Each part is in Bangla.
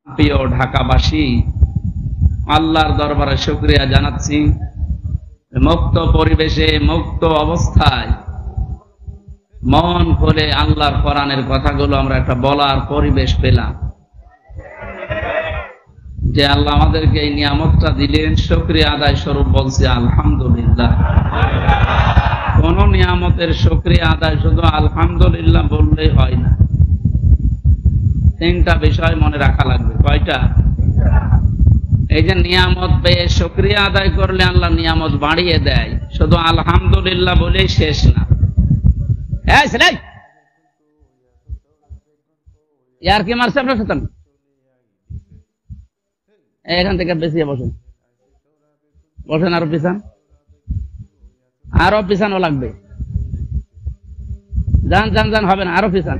প্রিয় ঢাকাবাসী, আল্লাহর দরবারে শুকরিয়া জানাচ্ছি। মুক্ত পরিবেশে, মুক্ত অবস্থায় মন খুলে আল্লাহর কোরআনের কথাগুলো আমরা একটা বলার পরিবেশ পেলাম। যে আল্লাহ আমাদেরকে এই নিয়ামতটা দিলেন, শুকরিয়া আদায় স্বরূপ বলছি আলহামদুলিল্লাহ। কোন নিয়ামতের শুকরিয়া আদায় শুধু আলহামদুলিল্লাহ বললেই হয় না, তিনটা বিষয় মনে রাখা লাগবে। কয়টা? এই যে নিয়ামত পেয়ে শুকরিয়া আদায় করলে আল্লাহ নিয়ামত বাড়িয়ে দেয়, শুধু আলহামদুলিল্লাহ বলেই শেষ না। ইয়ার কি মারছে আপনার সাথে? এখান থেকে বেশি বসেন, বসেন, আরো পিছান, আরো পিছানো লাগবে। যান যান যান, হবে না, আরো পিছান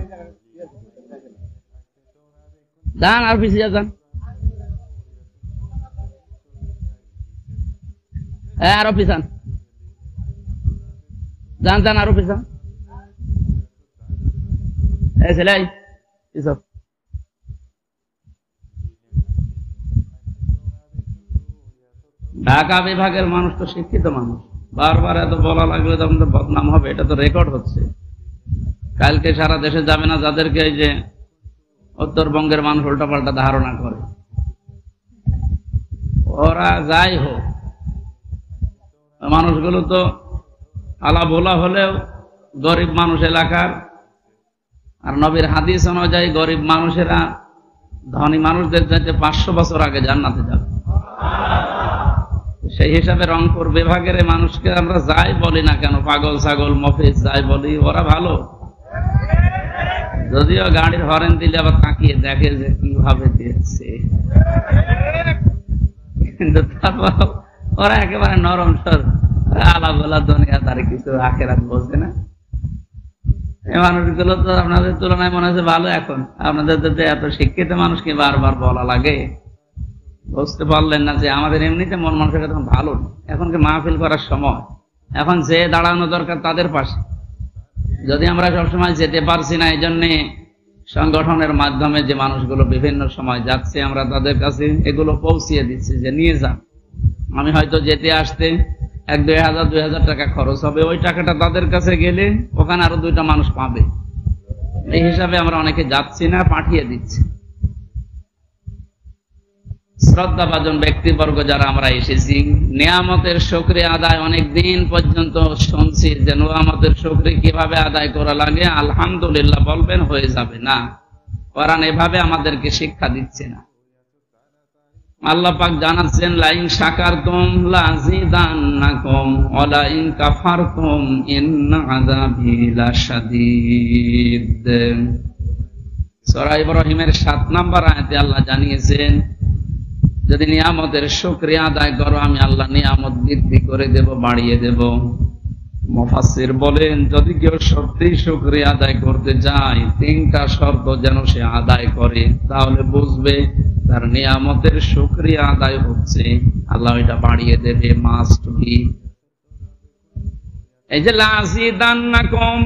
যান, আরো পিছিয়ে যান, আরো পিছান যান যান, আরো পিছান। ছেলে পিছন। ঢাকা বিভাগের মানুষ তো শিক্ষিত মানুষ, বারবার এত বলা লাগলে তো আমাদের বদনাম হবে, এটা তো রেকর্ড হচ্ছে। কালকে সারা দেশে যাবে না যাদেরকে এই যে উত্তরবঙ্গের মানুষ উল্টাপাল্টা ধারণা করে, ওরা যাই হোক, মানুষগুলো তো আলা ভোলা হলেও গরিব মানুষ এলাকার, আর নবীর হাদিস অনুযায়ী গরিব মানুষেরা ধনী মানুষদের চাইতে 500 বছর আগে জান্নাতে যাবে। সেই হিসাবে রংপুর বিভাগের মানুষকে আমরা যাই বলি না কেন, পাগল ছাগল মফিজ যাই বলি, ওরা ভালো। যদিও গাড়ির হরেন দিলে আবার তাকিয়ে দেখে যে কিভাবে দিচ্ছে, কিন্তু তারপর ওরা একেবারে নরম সর, আলা বলা দুনিয়া তার কিছু আখেরাত বোঝে না। এই মানুষগুলো তো আপনাদের তুলনায় মনে হচ্ছে ভালো। এখন আপনাদের তো এত শিক্ষিত মানুষকে বারবার বলা লাগে, বুঝতে পারলেন না যে আমাদের এমনিতে মন মানুষের তখন ভালো। এখন কি মাহফিল করার সময়? এখন যে দাঁড়ানো দরকার তাদের পাশে, যদি আমরা সবসময় যেতে পারছি না, এই জন্যে সংগঠনের মাধ্যমে যে মানুষগুলো বিভিন্ন সময় যাচ্ছে, আমরা তাদের কাছে এগুলো পৌঁছিয়ে দিচ্ছি যে নিয়ে যান। আমি হয়তো যেতে আসতে 1-2 হাজার টাকা খরচ হবে, ওই টাকাটা তাদের কাছে গেলে ওখানে আরো 2টা মানুষ পাবে। এই হিসাবে আমরা অনেকে যাচ্ছি না, পাঠিয়ে দিচ্ছি। শ্রদ্ধাভাজন ব্যক্তিবর্গ যারা আমরা এসেছি, নিয়ামতের শুকরিয়া আদায় অনেক দিন পর্যন্ত শুনছি যে নিয়ামতের শুকরিয়া কিভাবে আদায় করা লাগে, আলহামদুলিল্লাহ বলবেন, হয়ে যাবে না। কোরআন এভাবে আমাদেরকে শিক্ষা দিচ্ছে না। আল্লাহ পাক জানাচ্ছেন, লাইন শাকারতুম লাযিদান্নাকুম ওয়া লাইন কাফারতুম ইন্না আযাবি লাশাদীদ। সূরা ইব্রাহিমের 7 নম্বর আয়াতে আল্লাহ জানিয়েছেন, যদি নিয়ামতের শুকরিয়া আদায় করো আমি আল্লাহ নিয়ামত বৃদ্ধি করে দেব, বাড়িয়ে দেব। মুফাসসির বলেন, যদি কেউ সত্যি শুকরিয়া আদায় করতে চায়, 3টা শর্ত যেন সে আদায় করে, তাহলে বুঝবে তার নিয়ামতের শুকরিয়া আদায় হচ্ছে, আল্লাহ এটা বাড়িয়ে দেবে, মাস্ট বি। এই যে লাযিদান্নাকুম,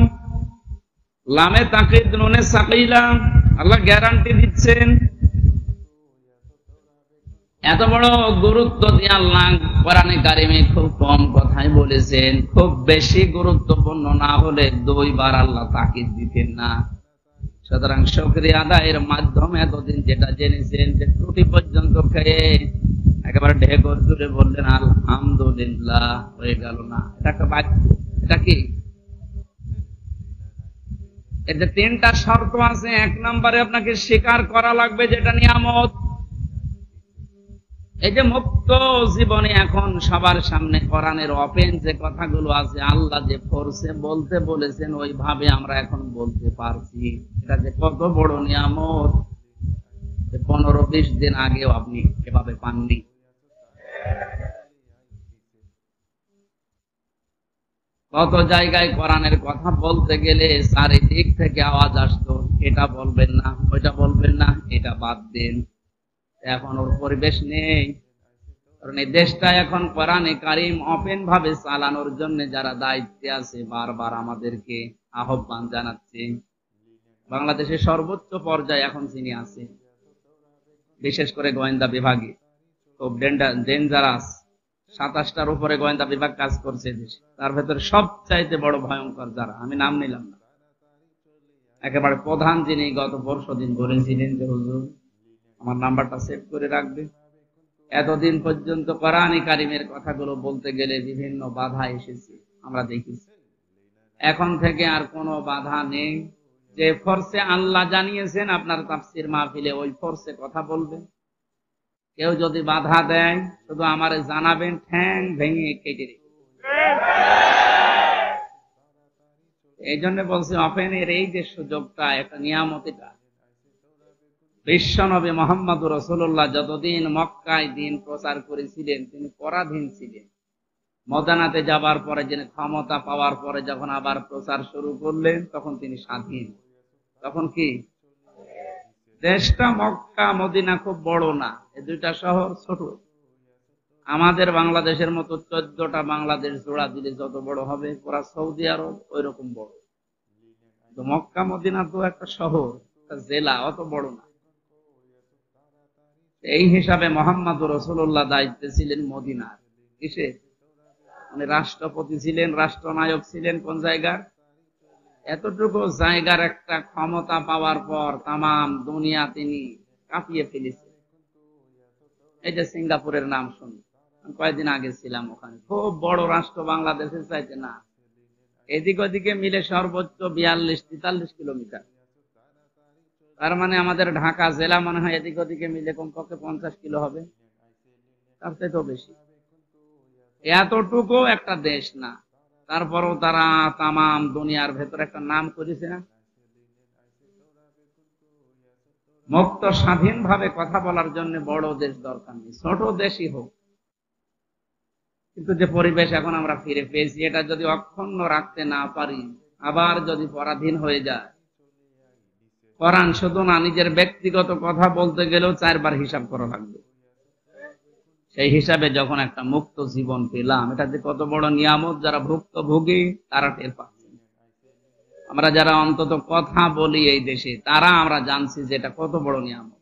লামে তাকিদ নুনে সাকিলা, আল্লাহ গ্যারান্টি দিচ্ছেন। এত বড় গুরুত্ব দিয়ে আল্লাহ কোরআনে কারিমে খুব কম কথাই বলেছেন। খুব বেশি গুরুত্বপূর্ণ না হলে 2 বার আল্লাহ তাকিদ দিতেন না। সুতরাং শুকরিয়া আদায়ের মাধ্যমে এতদিন যেটা জেনেছেন যে ত্রুটি পর্যন্ত খেয়ে একেবারে ঢেকর তুলে বললেন আলহামদুলিল্লাহ, হয়ে গেল না। এটা একটা বাক্য, এটা কি? এতে 3টা শর্ত আছে। 1 নম্বরে আপনাকে স্বীকার করা লাগবে যেটা নিয়ামত। এই যে মুক্ত জীবনে এখন সবার সামনে কোরআনের ওপেন যে কথাগুলো আছে, আল্লাহ যে ফোর্সে বলতে বলেছেন ওইভাবে আমরা এখন বলতে পারছি, এটা যে কত বড় নিয়ামত, 15-20 দিন আগেও আপনি এভাবে পাননি। কত জায়গায় কোরআনের কথা বলতে গেলে চারিদিক থেকে আওয়াজ আসতো, এটা বলবেন না, ওইটা বলবেন না, এটা বাদ দিন। এখন ওর পরিবেশ নেই, কারণ এই দেশটা এখন কোরআনে কারিম ওপেন ভাবে চালানোর জন্য যারা দায়িত্বে আছে বারবার আমাদেরকে আহ্বান জানাচ্ছে। বাংলাদেশের সর্বোচ্চ পর্যায়ে এখন যিনি আছে বিশেষ করে গোয়েন্দা বিভাগে খুব ডেঞ্জারাস। 27টার উপরে গোয়েন্দা বিভাগ কাজ করছে দেশে, তার ভেতরে সবচাইতে বড় ভয়ঙ্কর যারা, আমি নাম নিলাম না, একেবারে প্রধান যিনি গত পরশুদিন বলেছিলেন যে হুজুর আমার নাম্বারটা সেভ করে রাখবে। এতদিন পর্যন্ত কোরআনে কারিমের কথাগুলো বলতে গেলে বিভিন্ন বাধা এসেছে, আমরা দেখেছি। এখন থেকে আর কোনো বাধা নেই। যে ফোর্সে আল্লাহ জানিয়েছেন আপনার তাফসীর মাহফিলে, ওই ফোর্সে কথা বলবেন। কেউ যদি বাধা দেয় শুধু আমারে জানাবেন, ঠ্যাং ভেঙে কেটে রেখে। এই জন্য বলছি ওপেনের এই যে সুযোগটা, একটা নিয়ামতিটা। বিশ্বনবী মুহাম্মদুর রাসূলুল্লাহ যতদিন মক্কায় দিন প্রচার করেছিলেন তিনি পরাধীন ছিলেন। মদিনাতে যাবার পরে যিনি ক্ষমতা পাওয়ার পরে যখন আবার প্রচার শুরু করলেন তখন তিনি স্বাধীন। তখন কি দেশটা মক্কা মদিনা খুব বড় না, এই দুইটা শহর ছোট। আমাদের বাংলাদেশের মতো 14টা বাংলাদেশ জোড়া দিলে যত বড় হবে, পুরা সৌদি আরব ওই রকম বড়। তো মক্কা মদিনা তো একটা শহর, একটা জেলা, অত বড় না। এই হিসাবে মুহাম্মদুর রাসূলুল্লাহ দায়িত্বে ছিলেন মদিনার। কিসে? মানে রাষ্ট্রপতি ছিলেন, রাষ্ট্রনায়ক ছিলেন কোন জায়গার। এতটুকু জায়গার একটা ক্ষমতা পাওয়ার পর তামাম দুনিয়া তিনি কাঁপিয়ে ফেলেছেন। এই যে সিঙ্গাপুরের নাম শুনি, কয়েকদিন আগে ছিলাম ওখানে, খুব বড় রাষ্ট্র, বাংলাদেশের চাইতে না, এদিক ওদিকে মিলে সর্বোচ্চ 42-43 কিলোমিটার। তার মানে আমাদের ঢাকা জেলা মনে হয় এদিক ওদিকে মিলে কমপক্ষে 50 কিলো হবে, তার চাইতেও বেশি। এতটুকু একটা দেশ না, তারপরও তারা তামাম দুনিয়ার ভেতরে একটা নাম করেছে না। মুক্ত স্বাধীনভাবে কথা বলার জন্য বড় দেশ দরকার নেই, ছোট দেশই হোক। কিন্তু যে পরিবেশ এখন আমরা ফিরে পেয়েছি, এটা যদি অক্ষুণ্ণ রাখতে না পারি, আবার যদি পরাধীন হয়ে যায়, কোরআন শুধু না, নিজের ব্যক্তিগত কথা বলতে গেলেও 4 বার হিসাব করা লাগবে। সেই হিসাবে যখন একটা মুক্ত জীবন পেলাম, এটা যে কত বড় নিয়ামত, যারা ভুক্তভোগী তারা টের পাচ্ছেন। আমরা যারা অন্তত কথা বলি এই দেশে, তারা আমরা জানছি যে এটা কত বড় নিয়ামত।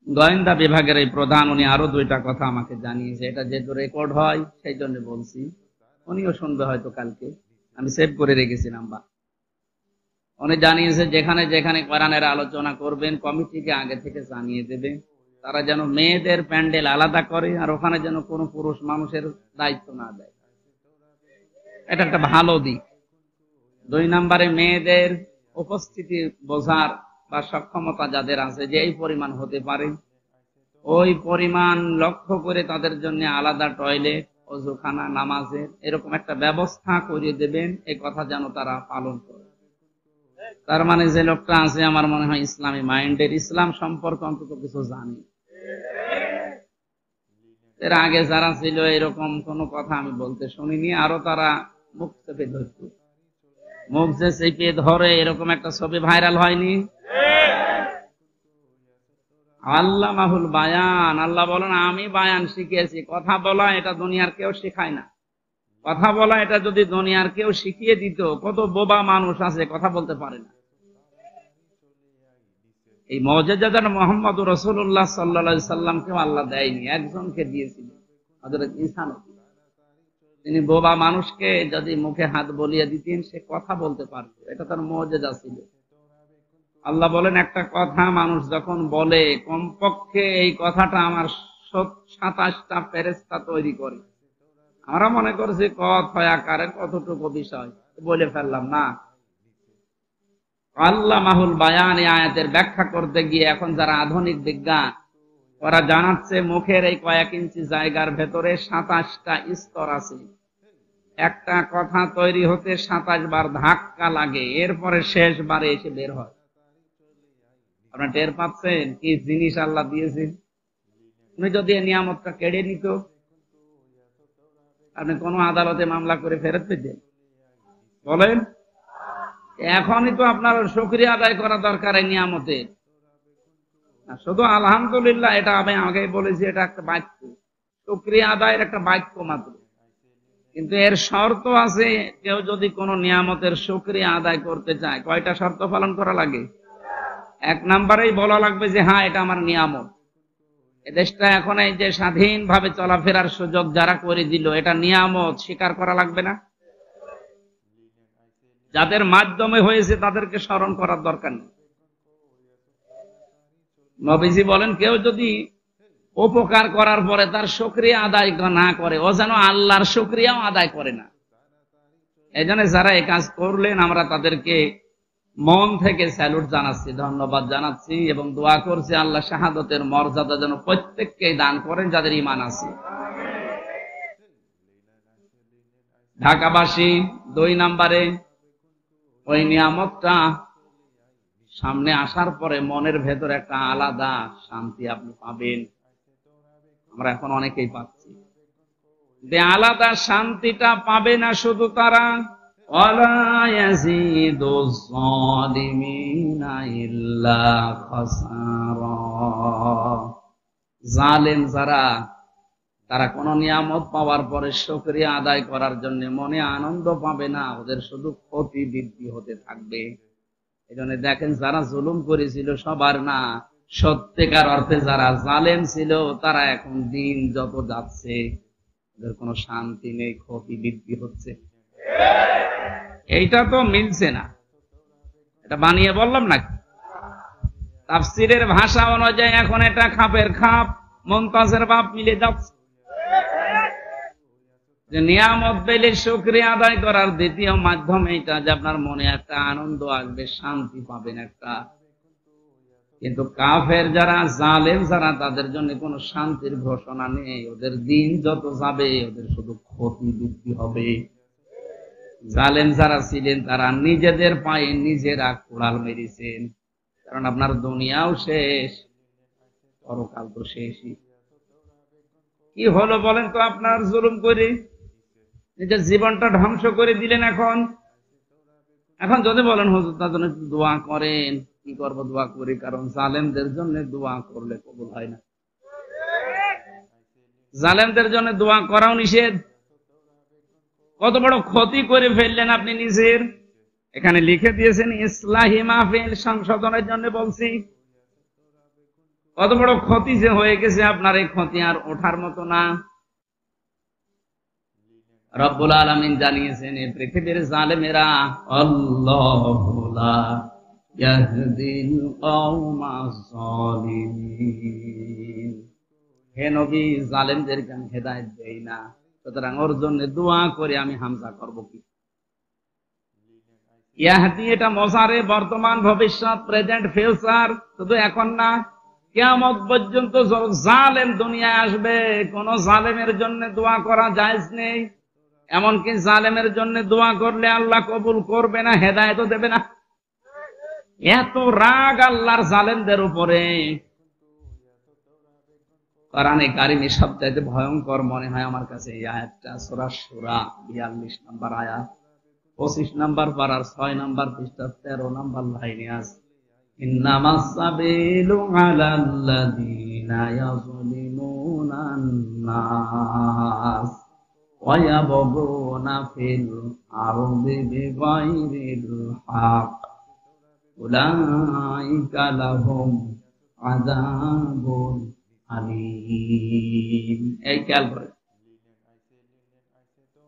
গোয়েন্দা বিভাগের এই প্রধান, উনি আরো 2টা কথা আমাকে জানিয়েছে, এটা যেহেতু রেকর্ড হয় সেই জন্য বলছি, উনিও শুনবে হয়তো কালকে, আমি সেভ করে রেখেছি নাম্বার। উনি জানিয়েছে যেখানে যেখানে কোরআনের আলোচনা করবেন কমিটিকে আগে থেকে জানিয়ে দেবে, তারা যেন মেয়েদের প্যান্ডেল আলাদা করে, আর ওখানে যেন কোনো পুরুষ মানুষের দায়িত্ব না দেয়। এটা একটা ভালো দিক। 2 নম্বরে মেয়েদের উপস্থিতি বোঝার বা সক্ষমতা যাদের আছে যে এই পরিমাণ হতে পারে, ওই পরিমাণ লক্ষ্য করে তাদের জন্য আলাদা টয়লেট, ওযুখানা, নামাজের এরকম একটা ব্যবস্থা করে দেবেন। এই কথা যেন তারা পালন করে। তার মানে যে লোকটা আছে আমার মনে হয় ইসলামী মাইন্ডের, ইসলাম সম্পর্কে অন্তত কিছু জানে। এর আগে যারা ছিল এরকম কোনো কথা আমি বলতে শুনিনি, আরো তারা মুখ চেপে ধরত। মুখ যে চেপে ধরে এরকম একটা ছবি ভাইরাল হয়নি? আল্লামাহুল বায়ান, আল্লাহ বলেন আমি বায়ান শিখিয়েছি। কথা বলা এটা দুনিয়ার কেউ শেখায় না। কথা বলা এটা যদি দুনিয়ার কেউ শিখিয়ে দিত, কত বোবা মানুষ আছে কথা বলতে পারে না। এই মুজিজা মুহাম্মদুর রাসূলুল্লাহ সাল্লাল্লাহু আলাইহি সাল্লামকেও আল্লাহ দেয়নি, একজনকে দিয়েছিলেন, হযরত ঈসা নবী। তিনি বোবা মানুষকে যদি মুখে হাত বলিয়ে দিতেন সে কথা বলতে পারত, এটা তার মুজিজা ছিল। আল্লাহ বলেন একটা কথা মানুষ যখন বলে, কমপক্ষে এই কথাটা আমার 27টা ফেরেশতা তৈরি করে। আমরা মনে করছি কথা আকারে কতটুকু বিষয় বলে ফেললাম না। আল্লামাহুল বায়ান এই আয়াতের ব্যাখ্যা করতে গিয়ে এখন যারা আধুনিক বিজ্ঞান, ওরা জানাচ্ছে মুখের এই কয়েক ইঞ্চি জায়গার ভেতরে 27টা স্তর আছে। একটা কথা তৈরি হতে 27 বার ধাক্কা লাগে, এরপরে শেষ বারে এসে বের হয়। আপনারা টের পাচ্ছেন কি জিনিস আল্লাহ দিয়েছে? তুমি যদি এই নিয়ামতটা কেড়ে নিত, আপনি কোন আদালতে মামলা করে ফেরত পেতেন? বলেন, এখনই তো আপনার শুকরিয়া আদায় করা দরকার এই নিয়ামতের। শুধু আলহামদুলিল্লাহ, এটা আমি আগে বলেছি, এটা একটা বাক্য, শুকরিয়া আদায়ের একটা বাক্য মাত্র। কিন্তু এর শর্ত আছে, কেউ যদি কোনো নিয়ামতের শুকরিয়া আদায় করতে চায়, কয়টা শর্ত পালন করা লাগে? এক নাম্বারেই বলা লাগবে যে হ্যাঁ এটা আমার নিয়ামত। এদেশটা এখন এই যে স্বাধীনভাবে চলাফেরার সুযোগ যারা করে দিল, এটা নিয়ামত, স্বীকার করা লাগবে না? যাদের মাধ্যমে হয়েছে তাদেরকে স্মরণ করার দরকার নেই। নবীজি বলেন, কেউ যদি উপকার করার পরে তার শুকরিয়া আদায় না করে, ও যেন আল্লাহর শুকরিয়াও আদায় করে না। এই জন্য যারা এই কাজ করলেন, আমরা তাদেরকে মন থেকে স্যালুট জানাচ্ছি, ধন্যবাদ জানাচ্ছি এবং দোয়া করছি আল্লাহ শাহাদতের মর্যাদা যেন প্রত্যেককে দান করেন যাদের ঈমান আছে। ঢাকাবাসী 2 নম্বরে ওই নিয়ামতটা সামনে আসার পরে মনের ভেতর একটা আলাদা শান্তি আপনি পাবেন। আমরা এখন অনেকেই পাচ্ছি। যে আলাদা শান্তিটা পাবে না শুধু তারা, ওয়ালা ইয়াজিদুজ যালিমিনা ইল্লা খাসারা। জালেম যারা, তারা কোন নিয়ামত পাওয়ার পরে শুকরিয়া আদায় করার জন্য মনে আনন্দ পাবে না, ওদের শুধু ক্ষতি বৃদ্ধি হতে থাকবে। এজন্য দেখেন, যারা জুলুম করেছিল সবার না, সত্যিকার অর্থে যারা জালেম ছিল তারা এখন দিন যত যাচ্ছে ওদের কোনো শান্তি নেই, ক্ষতি বৃদ্ধি হচ্ছে। এইটা তো মিলছে না, এটা বানিয়ে বললাম নাকি? তাফসীরের ভাষা অনুযায়ী এখন এটা খাপের খাপ, মুমতাজের বাপ মিলে যাচ্ছে। যে নিয়ামত পেলে শুকরিয়া আদায় করার দ্বিতীয় মাধ্যম এইটা, যে আপনার মনে একটা আনন্দ আসবে, শান্তি পাবেন একটা। কিন্তু কাফের যারা, জালেম যারা, তাদের জন্য কোনো শান্তির ঘোষণা নেই। ওদের দিন যত যাবে ওদের শুধু ক্ষতি বৃদ্ধি হবে। জালেম যারা ছিলেন তারা নিজেদের পায়ে নিজেরা কোড়াল মেরেছেন, কারণ আপনার দুনিয়াও শেষ, পরকাল তো শেষই। কি হলো বলেন তো আপনার জুলুম করে? নিজের জীবনটা ধ্বংস করে দিলেন। এখন যদি বলেন হুজুর তার জন্য দোয়া করেন, কি করবো? দোয়া করি, কারণ জালেমদের জন্য দোয়া করলে কবুল হয় না। জালেমদের জন্য দোয়া করাও নিষেধ। কত বড় ক্ষতি করে ফেললেন আপনি নিজের। এখানে লিখে দিয়েছেন ইসলাহি মাহফিল, সংশোধনের জন্য বলছি। কত বড় ক্ষতি যে হয়ে গেছে আপনার, এই ক্ষতি আর ওঠার মতো না। রব্বুল আলামিন জানিয়েছেন, এই পৃথিবীর জালেমেরা আল্লাহু লা ইয়াহদিল কওমাজ জালিমিন। হে নবী, জালেমদেরকে আমি হেদায়েত দেই না, সুতরাং ওর জন্য দোয়া করে আমি হামজা করব কি? ইয়াহদি এটা মজারে, বর্তমান, ভবিষ্যৎ, প্রেজেন্ট, ফিউচার, শুধু এখন না, কিয়ামত পর্যন্ত যত জালেম দুনিয়ায় আসবে, কোন জালেমের জন্য দোয়া করা জায়েজ নেই। এমনকি জালেমের জন্য দোয়া করলে আল্লাহ কবুল করবে না, হেদায়েতও দেবে না। এত রাগ আল্লাহর জালেমদের উপরে। কোরআনে কারিমে সবচাইতে ভয়ঙ্কর মনে হয় আমার কাছে এই আয়াতটা, সূরা শূরা 42 নম্বর আয়াত, 25 নম্বর পারার 6 নম্বর পৃষ্ঠা 13 নম্বর লাইনে আছে, ইন্নামাস সাবিলু আলাল্লাযীনা ইয়াযলিমুনান নাস ওয়া ইয়াবগুনা ফিল আরদি বিগাইরিল হক উলাইকা লাহুম আযাবুন আলীম। এই খেয়াল করে,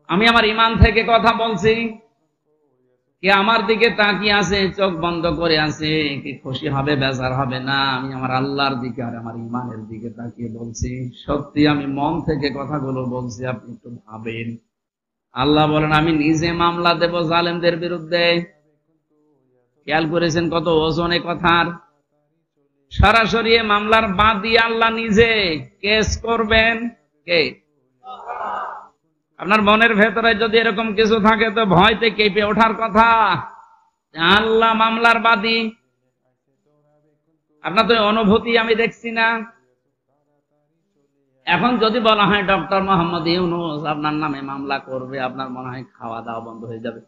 আমি আমার ঈমান থেকে কথা বলছি। কে আমার দিকে তাকিয়ে আছে, চোখ বন্ধ করে আছে, কি খুশি হবে বেজার হবে না? আমি আমার আল্লাহর দিকে আর আমার ঈমানের দিকে তাকিয়ে বলছি। সত্যি আমি মন থেকে কথাগুলো বলছি, আপনি একটু ভাবেন। আল্লাহ বলেন, আমি নিজে মামলা দেব জালেমদের বিরুদ্ধে। খেয়াল করেছেন কত ওজনে কথার? সরাসরি মামলার বাদী আল্লাহ নিজে কেস করবেন। কে? আপনার মনের ভেতরে যদি এরকম কিছু থাকে তো ভয়তে কেঁপে ওঠার কথা। আল্লাহ মামলার বাদী। আপনার তো অনুভূতি আমি দেখছি না। এখন যদি বলা হয় ডক্টর মোহাম্মদ ইউনূস আপনার নামে মামলা করবে, আপনার মনে হয় খাওয়া দাওয়া বন্ধ হয়ে যাবে।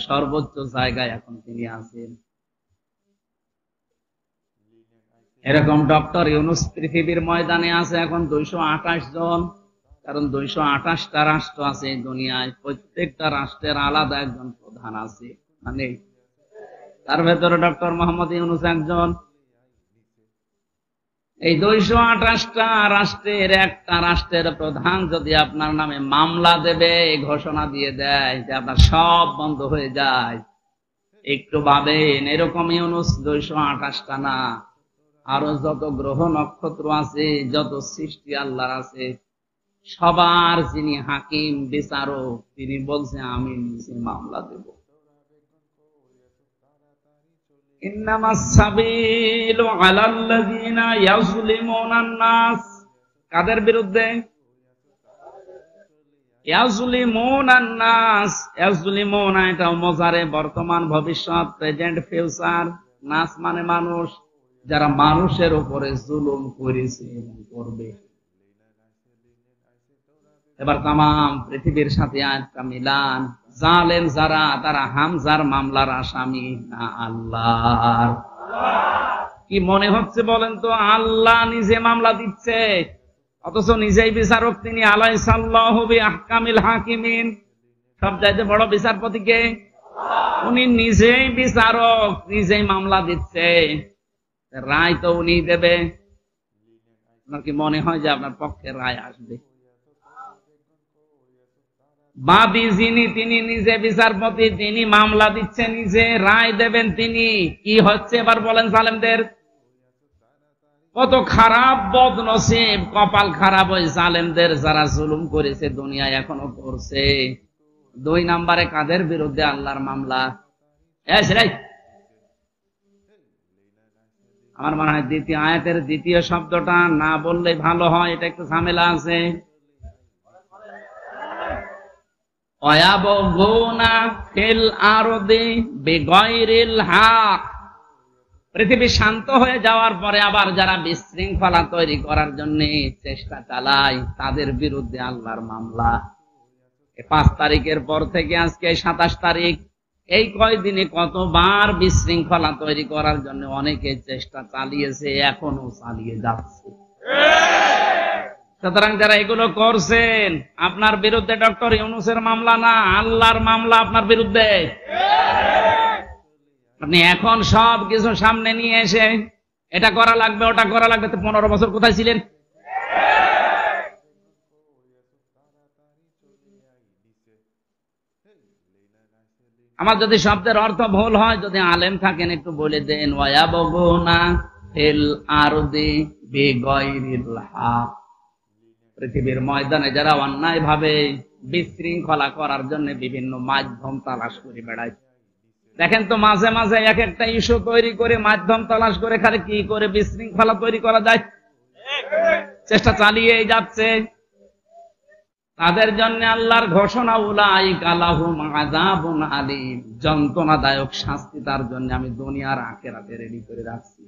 সর্বোচ্চ জায়গায় এখন তিনি আছেন। এরকম ডক্টর ইউনূস পৃথিবীর ময়দানে আছে এখন 228 জন। কারণ 228টা রাষ্ট্র আছে এই দুনিয়ায়, প্রত্যেকটা রাষ্ট্রের আলাদা একজন প্রধান আছে। মানে তার ভেতরে ডক্টর মোহাম্মদ ইউনূস একজন। এই 228টা রাষ্ট্রের একটা রাষ্ট্রের প্রধান যদি আপনার নামে মামলা দেবে, ঘোষণা দিয়ে দেয় যে আপনার সব বন্ধ হয়ে যায়, একটু ভাবেন। এরকম ইউনূস 228টা না, আরো যত গ্রহ নক্ষত্র আছে, যত সৃষ্টি আল্লাহর আছে, সবার যিনি হাকিম বিচারক, তিনি বলছে আমি নিজে মামলা দেব। ইন্নামাস সাবিলু আলাল্লাযিনা ইয়াজলিমুনান নাস। কাদের বিরুদ্ধে? ইয়াজলিমুনান নাস। ইয়াজলিমুনা এটা মুজারে, বর্তমান ভবিষ্যৎ, প্রেজেন্ট ফিউচার। নাস মানে মানুষ, যারা মানুষের উপরে জুলুম করেছে এবং করবে। এবার তাম পৃথিবীর সাথে আয়াতটা মিলান। জালেম যারা, তারা হামজার মামলার আসামি না আল্লাহ? কি মনে হচ্ছে বলেন তো? আল্লাহ নিজে মামলা দিচ্ছে, অথচ নিজেই বিচারক। তিনি আলাইসাল্লাহু বিআহকামিল হাকিমিন, সব চাইতে বড় বিচারপতি কে? উনি নিজেই বিচারক, নিজেই মামলা দিচ্ছে, রায় তো উনি দেবে। আপনার কি মনে হয় যে আপনার পক্ষে রায় আসবে? বাদী যিনি, তিনি নিজে বিচারপতি, তিনি মামলা দিচ্ছে, নিজে রায় দেবেন তিনি। কি হচ্ছে এবার বলেন জালেমদের? কত খারাপ বদনসিব, কপাল খারাপ ওই জালেমদের, যারা জুলুম করেছে, দুনিয়ায় এখনো করছে। 2 নম্বরে কাদের বিরুদ্ধে আল্লাহর মামলা? আমার মনে হয় দ্বিতীয় আয়াতের দ্বিতীয় শব্দটা না বললে ভালো হয়, এটা একটু ঝামেলা আছে। ওয়ায়াবগুনা ফিল আরদি বিগাইরিল হক। পৃথিবী শান্ত হয়ে যাওয়ার পরে আবার যারা বিশৃঙ্খলা তৈরি করার জন্য চেষ্টা চালায়, তাদের বিরুদ্ধে আল্লাহর মামলা। 5 তারিখের পর থেকে আজকে 27 তারিখ, এই কয়দিনে কতবার বিশৃঙ্খলা তৈরি করার জন্য অনেকে চেষ্টা চালিয়েছে, এখনো চালিয়ে যাচ্ছে। সুতরাং যারা এগুলো করছেন, আপনার বিরুদ্ধে ডক্টর ইউনূসের মামলা না, আল্লাহর মামলা আপনার বিরুদ্ধে। আপনি এখন সব কিছু সামনে নিয়ে এসে এটা করা লাগবে, ওটা করা লাগবে, তো 15 বছর কোথায় ছিলেন? আমার যদি শব্দের অর্থ ভুল হয়, যদি আলেম থাকেন একটু বলে দেন। ওয়ায়াবগুনা ফিল আরদি বিগাইরিল হক। পৃথিবীর ময়দানে যারা অন্যায় ভাবে বিশৃঙ্খলা করার জন্য বিভিন্ন মাধ্যম তালাশ করে বেড়ায়। দেখেন তো, মাঝে মাঝে এক একটা ইস্যু তৈরি করে মাধ্যম তালাশ করে খালি কি করে বিশৃঙ্খলা তৈরি করা যায়, চেষ্টা চালিয়েই যাচ্ছে। তাদের জন্য আল্লাহর ঘোষণা, উলাইকা লাহুম আযাবুন আলীম, যন্ত্রণাদায়ক শাস্তি তার জন্য আমি দুনিয়ার আখিরাতে রেডি করে রাখছি।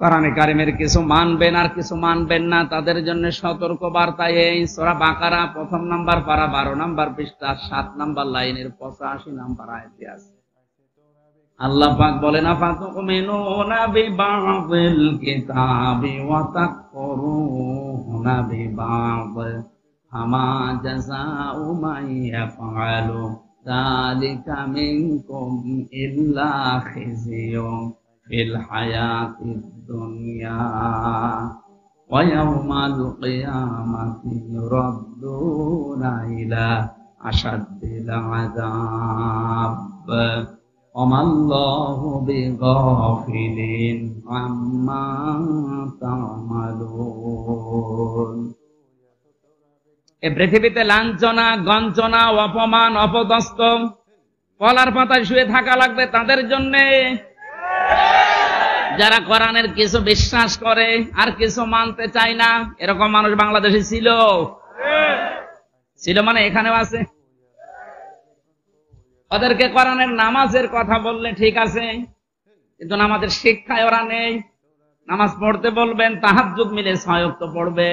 কোরআনে কারিমের কিছু মানবেন আর কিছু মানবেন না, তাদের জন্য সতর্ক বার্তা এই সূরা বাকারা 1 নম্বর পারা 12 নম্বর পৃষ্ঠা 7 নম্বর লাইনের 85 নম্বর আয়াতে আছে। আল্লাহ পাক বলেন, আফাতুমিনুনা বিবাযিল কিতাবি ওয়া তাকফুরুনা বিবায ফামা জাযাউ মান ইয়াফআলু যালিকা মিনকুম ইল্লা খিজিয়ুন ফিল হায়াতিদ দুনিয়া ওয়া ইয়াওমাল কিয়ামাতি ইউরাদ্দুনা ইলা আশাদ্দিল আযাব ওমাল্লাহু বিগাফিলিন আম্মা তা'মালুন। এই পৃথিবীতে লাঞ্ছনা, গঞ্জনা, অপমান, অপদস্থ, কলার পাতায় শুয়ে থাকা লাগবে তাদের জন্য যারা কোরআনের কিছু বিশ্বাস করে আর কিছু মানতে চায় না। এরকম মানুষ বাংলাদেশে ছিল, মানে এখানেও আছে। ওদেরকে কোরআনের নামাজের কথা বললে ঠিক আছে, কিন্তু নামাজের শিক্ষায় ওরা নেই। নামাজ পড়তে বলবেন, তাহাজ্জুদ মিলে 6 ওয়াক্ত পড়বে,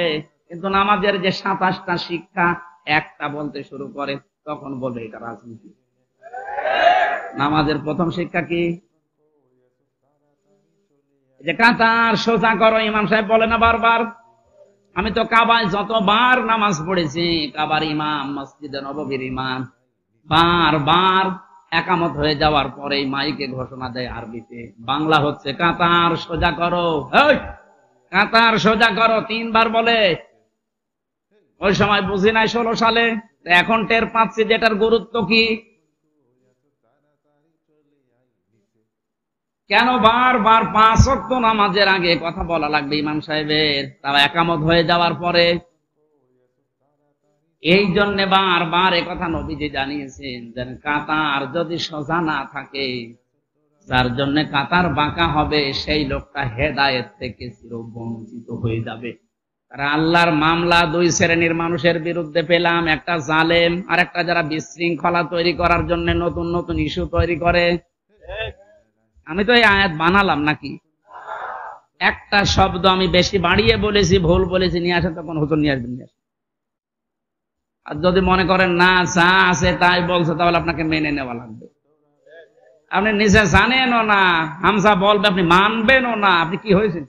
কিন্তু নামাজের যে 27টা শিক্ষা একটা বলতে শুরু করে, তখন বলবে এটা রাজনীতি। নামাজের প্রথম শিক্ষা কি? যে কাতার সোজা করো, ইমাম সাহেব বলে না বারবার? আমি তো কাবায় যতবার নামাজ পড়েছি, কাবার ইমাম, মসজিদে নববীর ইমাম বারবার একামত হয়ে যাওয়ার পরেই মাইকে ঘোষণা দেয় আরবিতে, বাংলা হচ্ছে কাতার সোজা করো, কাতার সোজা করো, 3 বার বলে। ওই সময় বুঝি নাই 16 সালে, এখন টের পাচ্ছি যেটার গুরুত্ব কি। কেন বারবার 5 ওয়াক্ত নামাজের আগে কথা বলা লাগবে ইমাম সাহেবের, তাও একামত হয়ে যাওয়ার পরে? এই জন্য বারবার একথা নবীজি জানিয়েছেন, যে কাতার যদি সোজা না থাকে, যার জন্য কাতার বাঁকা হবে, সেই লোকটা হেদায়েত থেকে চিরবঞ্চিত হয়ে যাবে। তারা আল্লাহর মামলা 2 শ্রেণীর মানুষের বিরুদ্ধে পেলাম, একটা জালেম আর একটা যারা বিশৃঙ্খলা তৈরি করার জন্য নতুন নতুন ইস্যু তৈরি করে। আমি তো এই আয়াত বানালাম নাকি? একটা শব্দ আমি বেশি বাড়িয়ে বলেছি, ভুল বলেছি, নিয়ে আসেন, তখন হুজুর নিয়ে আসবেন, নিয়ে আসেন। আর যদি মনে করেন না যা আছে তাই বলছে, তাহলে আপনাকে মেনে নেওয়া লাগবে। আপনি নিজে জানেনও না, হামজা বলবে, আপনি মানবেনও না, আপনি কি হয়েছে?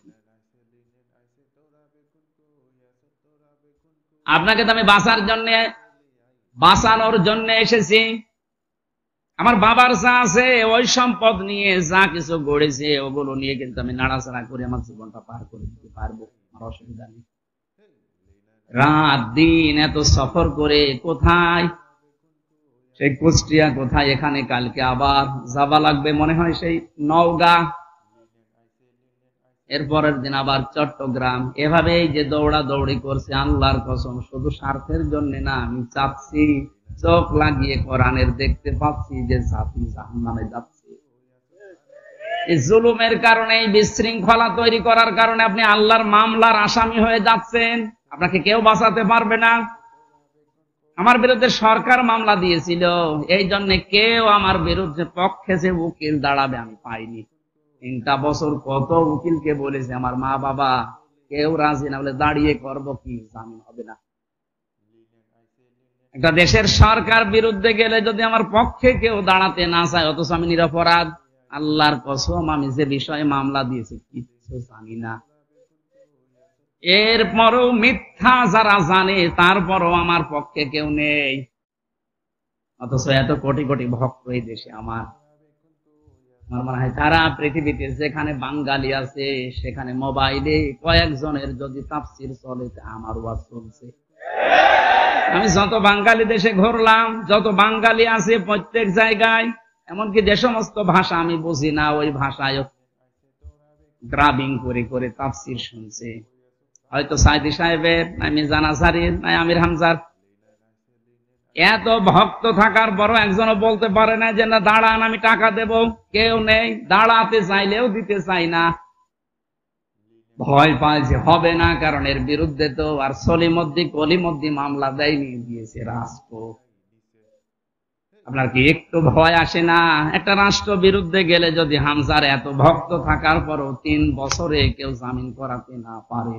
আপনাকে তো আমি বাঁচানোর জন্য এসেছি। আমার বাবার যা আছে ওই সম্পদ নিয়ে যা কিছু গড়েছে, ওগুলো নিয়ে কিন্তু আমি নাড়াচাড়া করে আমার জীবনটা পার করে দিতে পারবো, আমার অসুবিধা নেই। রাত দিন এত সফর করে কোথায়, সেই কুষ্টিয়া, কোথায় এখানে, কালকে আবার যাবা লাগবে মনে হয় সেই নওগাঁ, এরপরের দিন আবার চট্টগ্রাম। এভাবেই যে দৌড়া দৌড়ি করছে, আল্লাহর কসম শুধু স্বার্থের জন্য না, আমি চাচ্ছি, চোখ লাগিয়ে কোরআনের দেখতে পাচ্ছি যে জাতি জাহান্নামে যাচ্ছে। এই জুলুমের কারণে, এই বিশৃঙ্খলা তৈরি করার কারণে আপনি আল্লাহর মামলার আসামি হয়ে যাচ্ছেন। আপনাকে কেউ বাঁচাতে পারবে না। আমার বিরুদ্ধে সরকার মামলা দিয়েছিল, এই জন্য কেউ আমার বিরুদ্ধে পক্ষে যে উকিল দাঁড়াবে আমি পাইনি। 3টা বছর কত উকিলকে বলেছে, আমার মা বাবা কেউ রাজি না, বলে দাঁড়িয়ে করবো কি, জামিন হবে না। একটা দেশের সরকার বিরুদ্ধে গেলে যদি আমার পক্ষে কেউ দাঁড়াতে না চায়, অথচ আমি নিরপরাধ, আল্লাহর কসম আমি যে বিষয়ে মামলা দিয়েছি কিচ্ছু জানি না। এরপরও মিথ্যা যারা জানে, তারপরও আমার পক্ষে কেউ নেই, অথচ এত কোটি কোটি ভক্ত এই দেশে। আমার মনে হয় সারা পৃথিবীতে যেখানে বাঙালি আছে, সেখানে মোবাইলে কয়েকজনের যদি তাফসীর চলে, আমার ওয়াজ চলছে। আমি যত বাঙালি দেশে ঘুরলাম, যত বাঙালি আছে প্রত্যেক জায়গায়, এমনকি যে সমস্ত ভাষা আমি বুঝি না, ওই ভাষায় ড্রাবিং করে করে তাফসীর শুনছে। হয়তো সাইদি সাহেবের, আমি জানাজারির, নাই আমির হামজার। এত ভক্ত থাকার পরও একজনও বলতে পারে না যে না দাঁড়ান আমি টাকা দেব, কেউ নেই। দাঁড়াতে চাইলেও দিতে চাই না, ভয় পায় যে হবে না, কারণ এর বিরুদ্ধে তো আর সলিমদ্দি কলিমদ্দি মামলা দেয়নি, দিয়েছে রাষ্ট্র। আপনার কি একটু ভয় আসে না? একটা রাষ্ট্র বিরুদ্ধে গেলে যদি হামজার এত ভক্ত থাকার পরও 3 বছরে কেউ জামিন করাতে না পারে,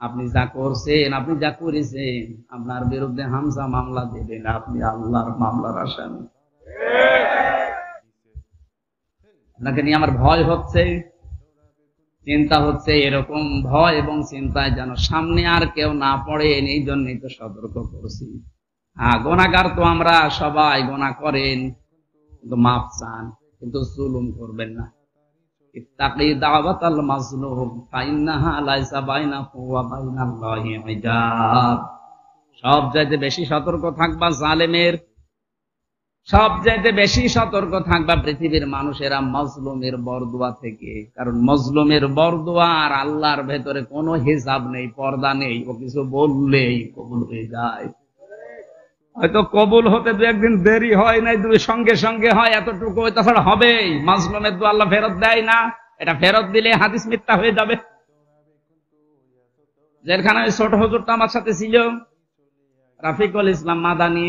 আপনি যা করছেন, আপনি যা করেছেন, আপনার বিরুদ্ধে হামজা মামলা দেবে না, আপনি আল্লাহর মামলার আসামি। আপনাকে নিয়ে আমার ভয় হচ্ছে, চিন্তা হচ্ছে। এরকম ভয় এবং চিন্তায় যেন সামনে আর কেউ না পড়েন, এই জন্যই তো সতর্ক করছি। হ্যাঁ, গুনাহগার তো আমরা সবাই, গুনাহ করেন, কিন্তু মাফ চান, কিন্তু জুলুম করবেন না। ইত্তাকি দাওয়াতাল মাজলুম ফাইন্নাহা লাইসা বাইনাহু ওয়া বাইনাল্লাহি হিজাব। সবচাইতে বেশি সতর্ক থাকবা জালেমের, সবচাইতে বেশি সতর্ক থাকবা পৃথিবীর মানুষেরা মাজলুমের বরদোয়া থেকে। কারণ মাজলুমের বরদোয়া আর আল্লাহর ভেতরে কোনো হিসাব নেই, পর্দা নেই, ও কিছু বললেই কবুল হয়ে যায়। হয়তো কবুল হতে 2 একদিন দেরি হয় নাই, 2 সঙ্গে সঙ্গে হয়, এতটুকু, তাছাড়া হবেই। মাজলুমের দোয়া আল্লাহ ফেরত দেয় না, এটা ফেরত দিলে হাদিস মিথ্যা হয়ে যাবে। যেখানে ওই ছোট হুজুরটা আমার সাথে ছিল, রাফিকুল ইসলাম মাদানী,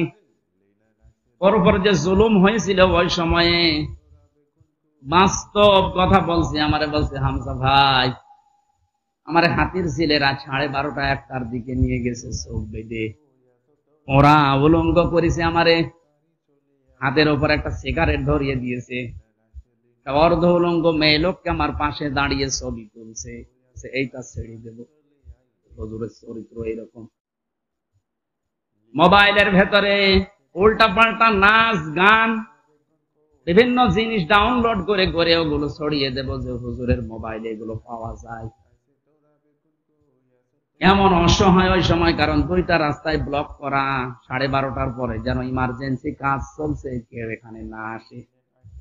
ওর উপর যে জুলুম হয়েছিল ওই সময়ে বাস্তব কথা বলছি। আমারে বলছে, হামজা ভাই, আমারে হাতির ছেলেরা 12:30 1টার দিকে নিয়ে গেছে চোখ বেঁধে, ওরা উলঙ্গ করেছে, আমারে হাতের ওপর একটা সিগারেট ধরিয়ে দিয়েছে, অর্ধ উলঙ্গ মেয়ে লোককে আমার পাশে দাঁড়িয়ে ছবি তুলছে, এইটা ছেড়ে দেব। হুজুরের চরিত্র এরকম। মোবাইলের ভেতরে উল্টা পাল্টা নাচ গান, বিভিন্ন জিনিস ডাউনলোড করে করে ওগুলো ছড়িয়ে দেব যে হুজুরের মোবাইলে এগুলো পাওয়া যায়। এমন অসহায় ওই সময়, কারণ দুইটা রাস্তায় ব্লক করা, 12:30টার পরে যেন ইমার্জেন্সি কাজ চলছে, কেউ এখানে না আসে।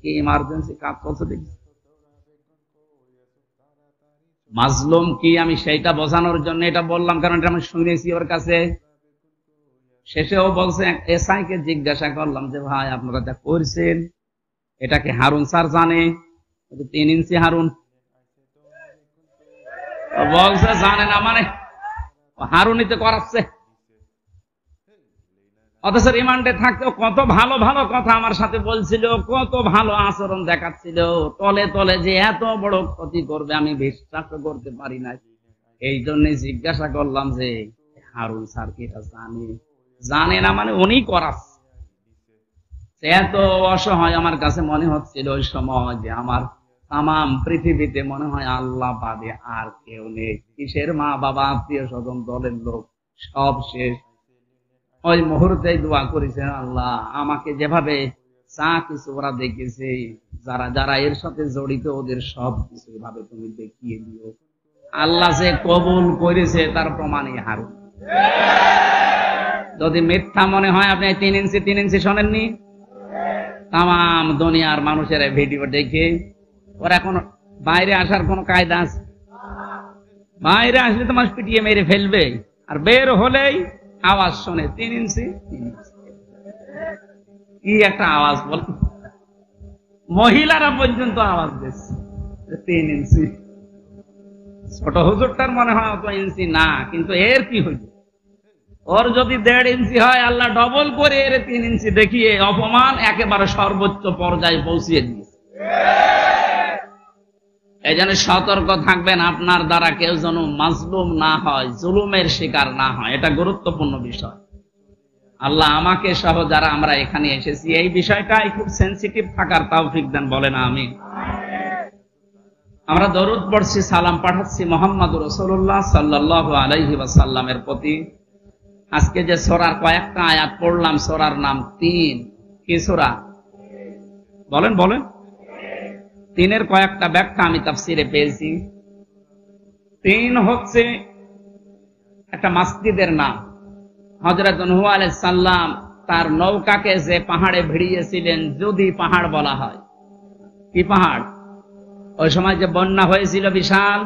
কি ইমার্জেন্সি কাজ চলছে দেখি, মাজলুম কি আমি সেইটা বোঝানোর জন্য এটা বললাম, কারণ এটা আমি শুনেছি ওর কাছে। শেষেও বলছে, এসআই কে জিজ্ঞাসা করলাম যে ভাই আপনারা যা করছেন এটাকে হারুন স্যার জানে? 3 ইঞ্চি হারুন বলছে জানে না, মানে হারুনিতে করাচ্ছে। অথচ রিমান্ডে থাকতেও কত ভালো ভালো কথা আমার সাথে বলছিল, কত ভালো আচরণ দেখাচ্ছিল, তলে তলে যে এত বড় ক্ষতি করবে আমি বিশ্বাস করতে পারি না। এই জন্য জিজ্ঞাসা করলাম যে হারুন স্যার কি এটা জানে? জানে না মানে উনি করাচ্ছে। এত অসহায় আমার কাছে মনে হচ্ছিল ওই সময় যে আমার তামাম পৃথিবীতে মনে হয় আল্লাহ বাদে আর কেউ নেই। কিসের মা বাবা, আত্মীয় স্বজন, দলের লোক সব শেষ। ওই মুহূর্তে দোয়া করেছেন, আল্লাহ আমাকে যেভাবে চা কিছু ওরা দেখেছে, যারা যারা এর সাথে জড়িত ওদের সব কিছু ভাবে তুমি দেখিয়ে দিও। আল্লাহ যে কবুল করেছে তার প্রমাণই হারুন। যদি মিথ্যা মনে হয়, আপনি 3 ইঞ্চি শোনেননি? তাম দুনিয়ার মানুষের ভিডিও দেখে ওরা এখন বাইরে আসার কোন কায়দা আছে? বাইরে আসলে তো মানুষ পিটিয়ে মেরে ফেলবে, আর বের হলেই আওয়াজ শোনে 3 ইঞ্চি। কি একটা আওয়াজ বল, মহিলারা পর্যন্ত আওয়াজ দিচ্ছে 3 ইঞ্চি। ছোট হুজুরটার মনে হয় অত ইঞ্চি না, কিন্তু এর কি হইল? ওর যদি 1.5 ইঞ্চি হয়, আল্লাহ ডবল করে এর 3 ইঞ্চি দেখিয়ে অপমান একেবারে সর্বোচ্চ পর্যায়ে পৌঁছিয়ে দিয়েছে। এই জন্য সতর্ক থাকবেন, আপনার দ্বারা কেউ যেন মাজলুম না হয়, জুলুমের শিকার না হয়, এটা গুরুত্বপূর্ণ বিষয়। আল্লাহ আমাকে সহ যারা আমরা এখানে এসেছি এই বিষয়টাই খুব সেনসিটিভ থাকার তৌফিক দেন, বলেন আমিন। আমরা দরুদ পড়ছি, সালাম পাঠাচ্ছি মুহাম্মদুর রাসূলুল্লাহ সাল্লাল্লাহু আলাইহি ওয়াসাল্লামের প্রতি। আজকে যে সূরার কয়েকটা আয়াত পড়লাম, সূরার নাম 3। কি সূরা? বলেন বলেন। 3-এর কয়েকটা ব্যাখ্যা আমি তাফসিরে পেয়েছি। 3 হচ্ছে একটা মসজিদের নাম। হযরত নূহ আলাইহিস সালাম তার নৌকাকে যে পাহাড়ে ভিড়িয়েছিলেন, যদি পাহাড় বলা হয়। কি পাহাড়? ওই সময় যে বন্যা হয়েছিল বিশাল,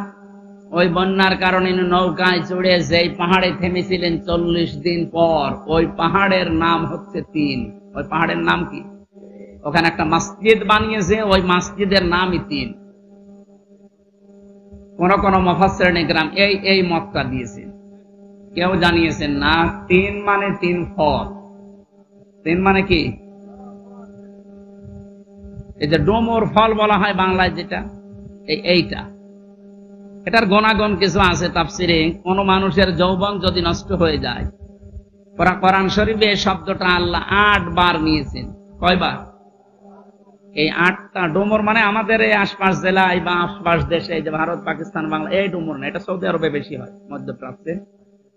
ওই বন্যার কারণে নৌকায় চড়ে যেই পাহাড়ে থেমেছিলেন 40 দিন পর, ওই পাহাড়ের নাম হচ্ছে 3। ওই পাহাড়ের নাম কি? ওখানে একটা মসজিদ বানিয়েছে, ওই মসজিদের নামই 3। কোন কোন মুফাসসিরিন ইকরাম এই মতটা দিয়েছেন, কেউ জানিয়েছেন না 3 মানে 3 ফল। 3 মানে কি? এই যে ডোমর ফল বলা হয় বাংলায় যেটা, এইটা, এটার গুণাগুণ কিছু আছে তাফসিরে। কোন মানুষের যৌবন যদি নষ্ট হয়ে যায়, কোরআন শরীফে এই শব্দটা আল্লাহ 8 বার নিয়েছেন। কয়বার? এই 8টা। ডোমর মানে আমাদের এই আশপাশ জেলায় বা আশপাশ দেশে, এই যে ভারত, পাকিস্তান, বাংলা, এই ডোমর না, এটা সৌদি আরবে বেশি হয়, মধ্যপ্রাচ্যে